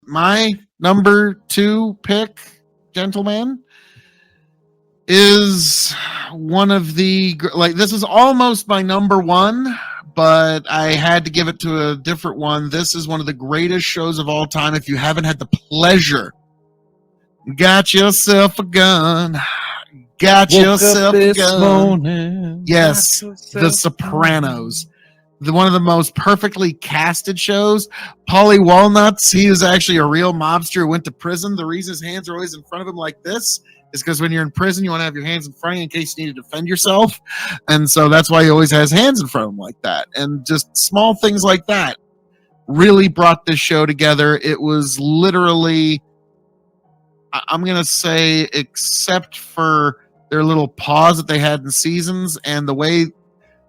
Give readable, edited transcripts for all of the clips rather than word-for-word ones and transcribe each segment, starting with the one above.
my number 2 pick, gentlemen, is one of the this is almost my number 1, but I had to give it to a different one. This is one of the greatest shows of all time. If you haven't had the pleasure, got yourself a gun. Got Woke yourself up a this gun. morning. Yes, The Sopranos. One of the most perfectly casted shows. Paulie Walnuts, he is actually a real mobster who went to prison. The reason his hands are always in front of him like this is because when you're in prison, you want to have your hands in front of you in case you need to defend yourself. And so that's why he always has hands in front of him like that. And just small things like that really brought this show together. It was literally, I'm going to say, except for their little pause that they had in seasons and the way,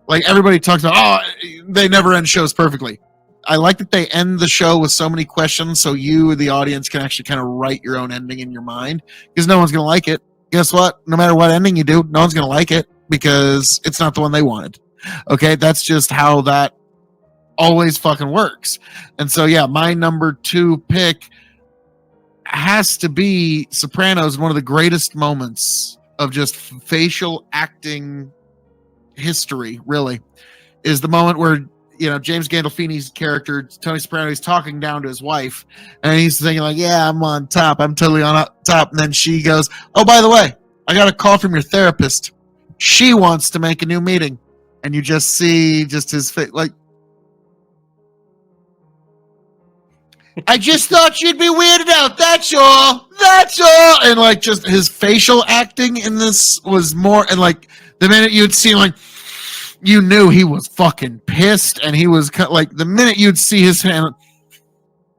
like, everybody talks about, oh, they never end shows perfectly. I like that they end the show with so many questions so you, the audience, can actually kind of write your own ending in your mind, because no one's going to like it. Guess what? No matter what ending you do, no one's going to like it because it's not the one they wanted. Okay? That's just how that always fucking works. And so, yeah, my number 2 pick has to be Sopranos. One of the greatest moments of just facial acting history, really, is the moment where, you know, James Gandolfini's character Tony Soprano, he's talking down to his wife, and he's thinking like, yeah, I'm on top, I'm totally on top, and then she goes, oh, by the way, I got a call from your therapist, she wants to make a new meeting. And you just see just his face, like, I just thought you'd be weirded out. That's all. And like, just his facial acting in this was more. And like, the minute you'd see him, like, you knew he was fucking pissed. And he was like, the minute you'd see his hand,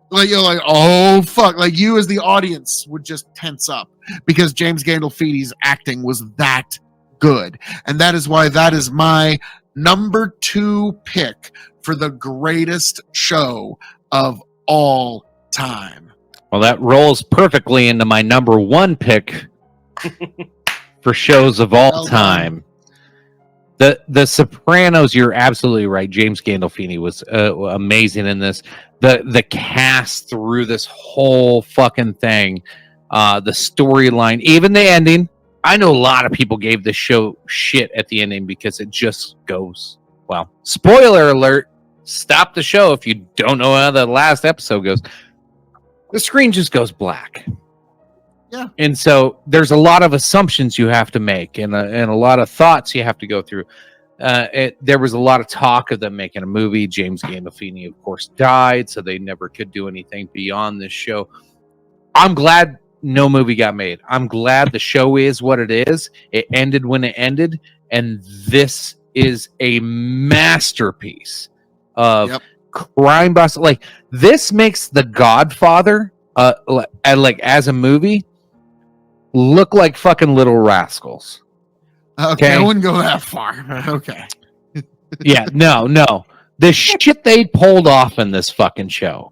like, you're like, oh fuck. Like, you as the audience would just tense up because James Gandolfini's acting was that good. And that is why that is my number 2 pick for the greatest show of all time. Well, that rolls perfectly into my number 1 pick for shows of all time. The Sopranos, you're absolutely right. James Gandolfini was amazing in this. The cast through this whole fucking thing, the storyline, even the ending. I know a lot of people gave this show shit at the ending because it just goes, well, spoiler alert, stop the show if you don't know how the last episode goes. The screen just goes black. Yeah. And so there's a lot of assumptions you have to make and a lot of thoughts you have to go through. There was a lot of talk of them making a movie. James Gandolfini, of course, died, so they never could do anything beyond this show. I'm glad no movie got made. I'm glad the show is what it is. It ended when it ended, and this is a masterpiece of crime bust. Like, this makes The Godfather, like as a movie, look like fucking Little Rascals. Okay, I wouldn't go that far. Okay. Yeah, no. The shit they pulled off in this fucking show.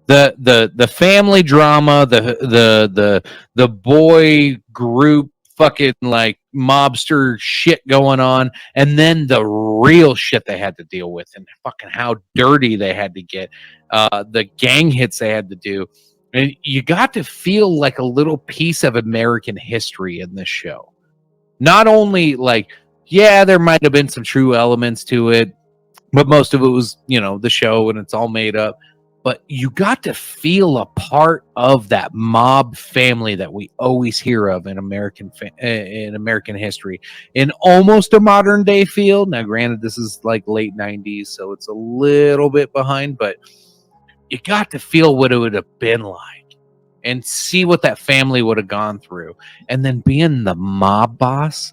The family drama, the boy group fucking like mobster shit going on, and then the real shit they had to deal with and fucking how dirty they had to get, the gang hits they had to do. And you got to feel like a little piece of American history in this show. Not only like, yeah, there might have been some true elements to it, but most of it was, you know, the show and it's all made up. But you got to feel a part of that mob family that we always hear of in American history, in almost a modern day feel. Now, granted, this is like late 90s, so it's a little bit behind, but you got to feel what it would have been like and see what that family would have gone through. And then being the mob boss,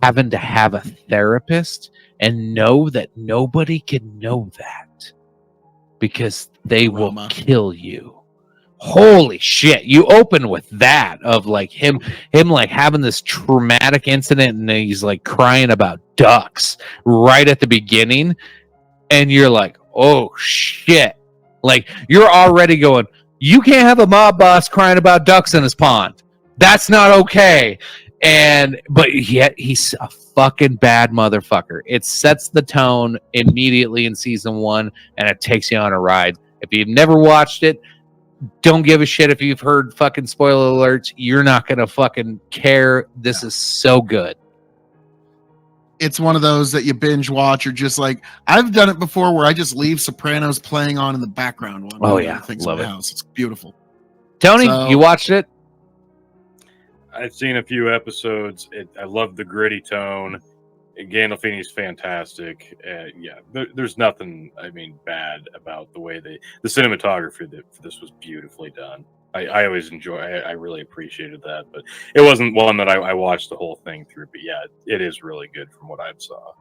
having to have a therapist and know that nobody can know that because they will kill you. Holy shit. You open with that of like him like having this traumatic incident and he's like crying about ducks right at the beginning. And you're like, oh shit. Like, you're already going, you can't have a mob boss crying about ducks in his pond. That's not okay. But yet he's a fucking bad motherfucker. It sets the tone immediately in season 1, and it takes you on a ride. If you've never watched it, don't give a shit if you've heard fucking spoiler alerts. You're not gonna fucking care. This is so good. It's one of those that you binge watch or just like I've done it before where I just leave Sopranos playing on in the background while I'm doing other things in love my it. house. It's beautiful. Tony, So- you watched it? I've seen a few episodes. I love the gritty tone. Gandolfini's fantastic. There's nothing, bad about the way the cinematography for this was beautifully done. I always enjoy. I really appreciated that, but it wasn't one that I watched the whole thing through. But yeah, it is really good from what I saw.